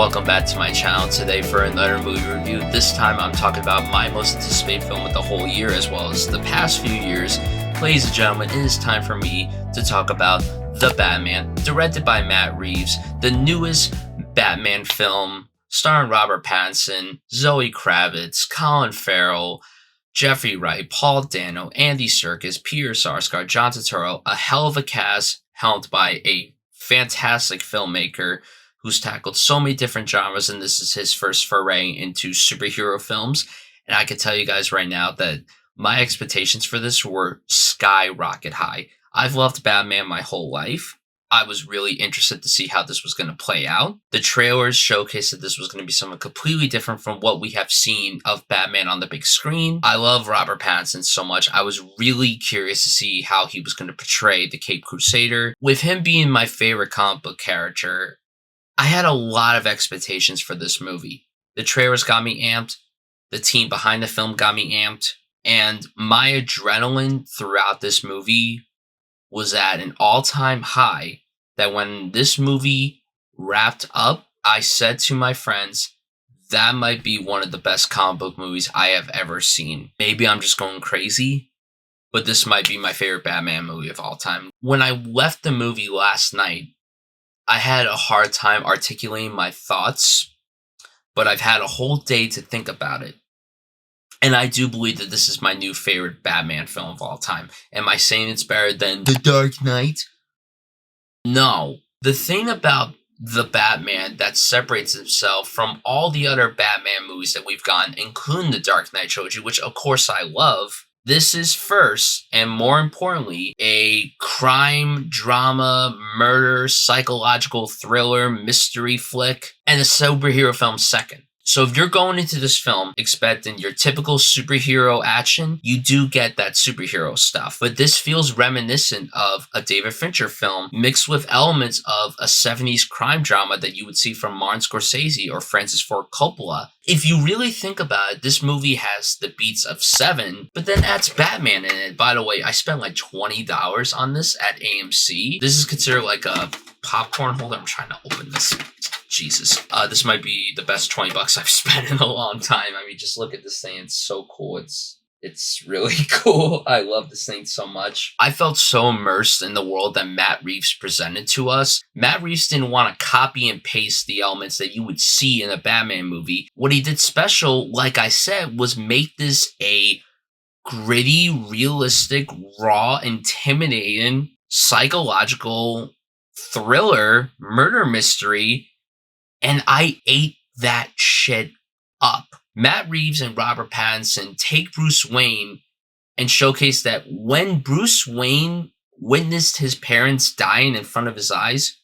welcome back to my channel today for another movie review. This time I'm talking about my most anticipated film of the whole year as well as the past few years. Ladies and gentlemen, it is time for me to talk about The Batman, directed by Matt Reeves, the newest Batman film starring Robert Pattinson, Zoe Kravitz, Colin Farrell, Jeffrey Wright, Paul Dano, Andy Serkis, Peter Sarsgaard, John Turturro, a hell of a cast helmed by a fantastic filmmaker who's tackled so many different genres, and this is his first foray into superhero films. And I can tell you guys right now that my expectations for this were skyrocket high. I've loved Batman my whole life. I was really interested to see how this was going to play out. The trailers showcased that this was going to be something completely different from what we have seen of Batman on the big screen. I love Robert Pattinson so much. I was really curious to see how he was going to portray the Caped Crusader. With him being my favorite comic book character, I had a lot of expectations for this movie. The trailers got me amped. The team behind the film got me amped. And my adrenaline throughout this movie was at an all-time high that when this movie wrapped up, I said to my friends, that might be one of the best comic book movies I have ever seen. Maybe I'm just going crazy, but this might be my favorite Batman movie of all time. When I left the movie last night, I had a hard time articulating my thoughts, but I've had a whole day to think about it. And I do believe that this is my new favorite Batman film of all time. Am I saying it's better than The Dark Knight? No. The thing about the Batman that separates himself from all the other Batman movies that we've gotten, including the Dark Knight trilogy, which of course I love, this is first, and more importantly, a crime, drama, murder, psychological thriller, mystery flick, and a superhero film second. So if you're going into this film expecting your typical superhero action, you do get that superhero stuff. But this feels reminiscent of a David Fincher film mixed with elements of a 70s crime drama that you would see from Martin Scorsese or Francis Ford Coppola. If you really think about it, this movie has the beats of Seven, but then adds Batman in it. By the way, I spent like $20 on this at AMC. This is considered like a popcorn holder. I'm trying to open this. Jesus. This might be the best $20 I've spent in a long time. I mean, just look at this thing. It's so cool. It's really cool. I love this thing so much. I felt so immersed in the world that Matt Reeves presented to us. Matt Reeves didn't want to copy and paste the elements that you would see in a Batman movie. What he did special, like I said, was make this a gritty, realistic, raw, intimidating, psychological thriller, murder mystery, and I ate that shit up. Matt Reeves and Robert Pattinson take Bruce Wayne and showcase that when Bruce Wayne witnessed his parents dying in front of his eyes,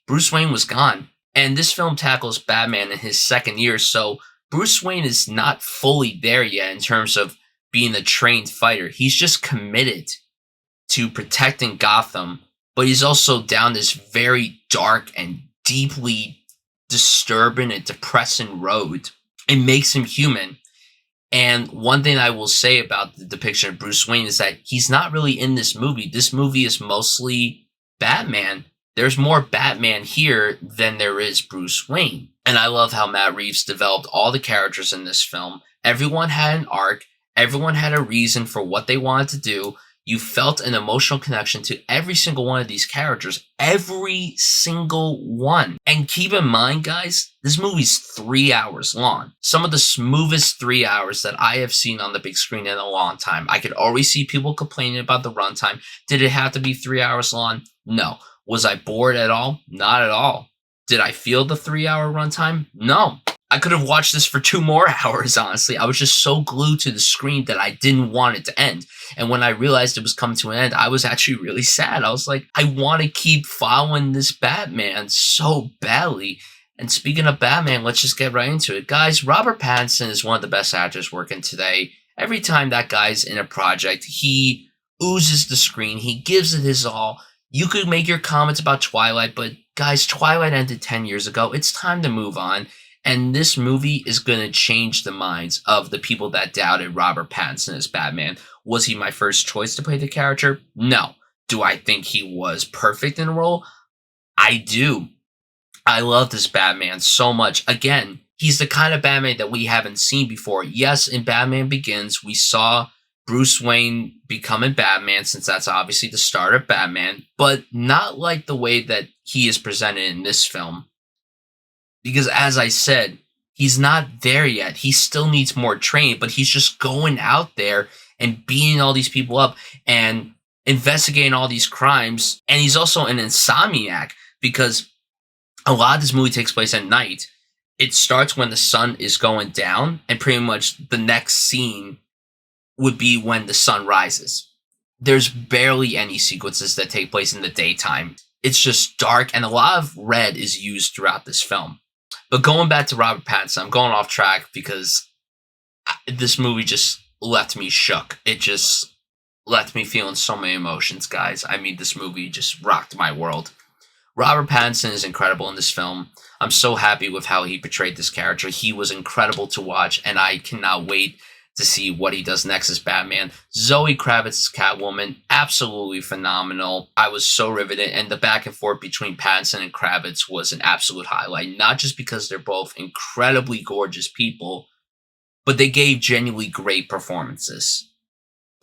Bruce Wayne was gone. And this film tackles Batman in his second year, so Bruce Wayne is not fully there yet in terms of being a trained fighter. He's just committed to protecting Gotham, but he's also down this very dark and deeply disturbing and depressing road. It makes him human. And one thing I will say about the depiction of Bruce Wayne is that he's not really in this movie. This movie is mostly Batman. There's more Batman here than there is Bruce Wayne. And I love how Matt Reeves developed all the characters in this film. Everyone had an arc. Everyone had a reason for what they wanted to do. You felt an emotional connection to every single one of these characters. Every single one. And keep in mind, guys, this movie's 3 hours long. Some of the smoothest 3 hours that I have seen on the big screen in a long time. I could always see people complaining about the runtime. Did it have to be 3 hours long? No. Was I bored at all? Not at all. Did I feel the 3 hour runtime? No. I could have watched this for 2 more hours, honestly. I was just so glued to the screen that I didn't want it to end. And when I realized it was coming to an end, I was actually really sad. I was like, I want to keep following this Batman so badly. And speaking of Batman, let's just get right into it. Guys, Robert Pattinson is one of the best actors working today. Every time that guy's in a project, he oozes the screen. He gives it his all. You could make your comments about Twilight, but guys, Twilight ended 10 years ago. It's time to move on. And this movie is going to change the minds of the people that doubted Robert Pattinson as Batman. Was he my first choice to play the character? No. Do I think he was perfect in the role? I do. I love this Batman so much. Again, he's the kind of Batman that we haven't seen before. Yes, in Batman Begins, we saw Bruce Wayne becoming Batman, since that's obviously the start of Batman, but not like the way that he is presented in this film. Because as I said, he's not there yet. He still needs more training, but he's just going out there and beating all these people up and investigating all these crimes. And he's also an insomniac, because a lot of this movie takes place at night. It starts when the sun is going down, and pretty much the next scene would be when the sun rises. There's barely any sequences that take place in the daytime. It's just dark, and a lot of red is used throughout this film. But going back to Robert Pattinson, I'm going off track because this movie just left me shook. It just left me feeling so many emotions, guys. I mean, this movie just rocked my world. Robert Pattinson is incredible in this film. I'm so happy with how he portrayed this character. He was incredible to watch, and I cannot wait to see what he does next as Batman. Zoe Kravitz's Catwoman, absolutely phenomenal. I was so riveted, and the back and forth between Pattinson and Kravitz was an absolute highlight, not just because they're both incredibly gorgeous people, but they gave genuinely great performances.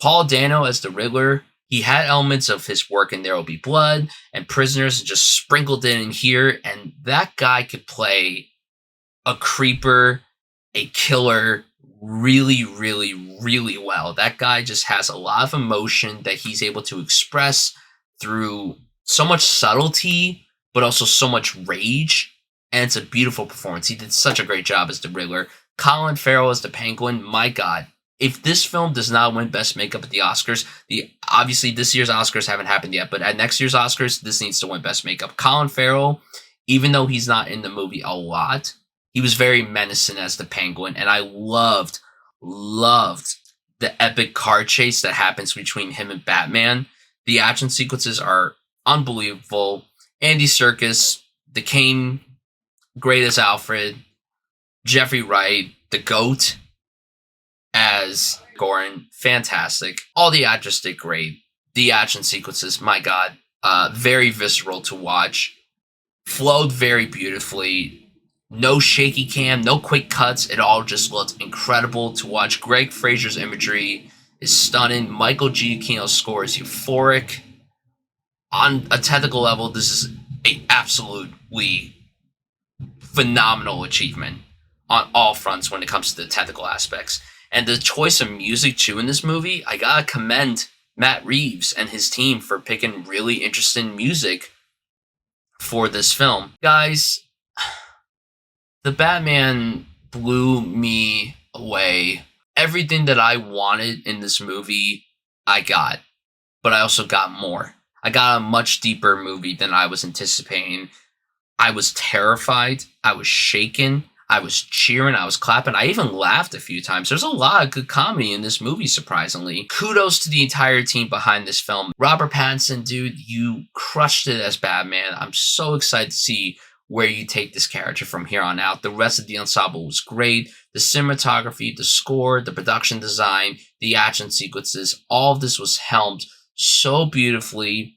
Paul Dano as the Riddler, he had elements of his work in There Will Be Blood and Prisoners, and just sprinkled in here, and that guy could play a creeper, a killer, really, really, really well. That guy just has a lot of emotion that he's able to express through so much subtlety, but also so much rage, and it's a beautiful performance. He did such a great job as the Riddler. Colin Farrell as the Penguin, my God. If this film does not win Best Makeup at the Oscars, obviously this year's Oscars haven't happened yet, but at next year's Oscars, this needs to win Best Makeup. Colin Farrell, even though he's not in the movie a lot, he was very menacing as the Penguin, and I loved the epic car chase that happens between him and Batman. The action sequences are unbelievable. Andy Serkis, the Kane, great as Alfred. Jeffrey Wright, the GOAT, as Gordon, fantastic. All the actors did great. The action sequences, my God, very visceral to watch. Flowed very beautifully. No shaky cam, no quick cuts. It all just looked incredible to watch. Greg Fraser's imagery is stunning. Michael Giacchino's score is euphoric. On a technical level, this is an absolutely phenomenal achievement on all fronts when it comes to the technical aspects. And the choice of music, too, in this movie, I gotta commend Matt Reeves and his team for picking really interesting music for this film. Guys, the Batman blew me away. Everything that I wanted in this movie, I got. But I also got more. I got a much deeper movie than I was anticipating. I was terrified. I was shaken. I was cheering. I was clapping. I even laughed a few times. There's a lot of good comedy in this movie, surprisingly. Kudos to the entire team behind this film. Robert Pattinson, dude, you crushed it as Batman. I'm so excited to see where you take this character from here on out. The rest of the ensemble was great. The cinematography, the score, the production design, the action sequences, all of this was helmed so beautifully.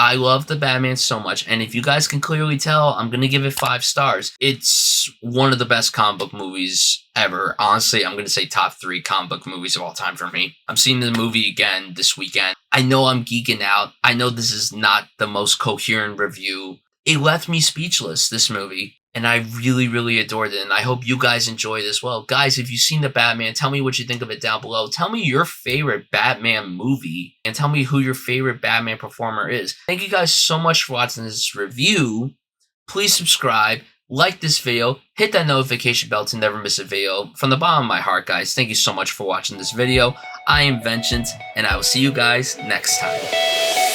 I love the Batman so much, and if you guys can clearly tell, I'm going to give it 5 stars. It's one of the best comic book movies ever. Honestly, I'm going to say top 3 comic book movies of all time for me. I'm seeing the movie again this weekend. I know I'm geeking out. I know this is not the most coherent review. It left me speechless, this movie, and I really, really adored it, and I hope you guys enjoyed it as well. Guys, if you've seen The Batman, tell me what you think of it down below. Tell me your favorite Batman movie, and tell me who your favorite Batman performer is. Thank you guys so much for watching this review. Please subscribe, like this video, hit that notification bell to never miss a video. From the bottom of my heart, guys, thank you so much for watching this video. I am Vengeance, and I will see you guys next time.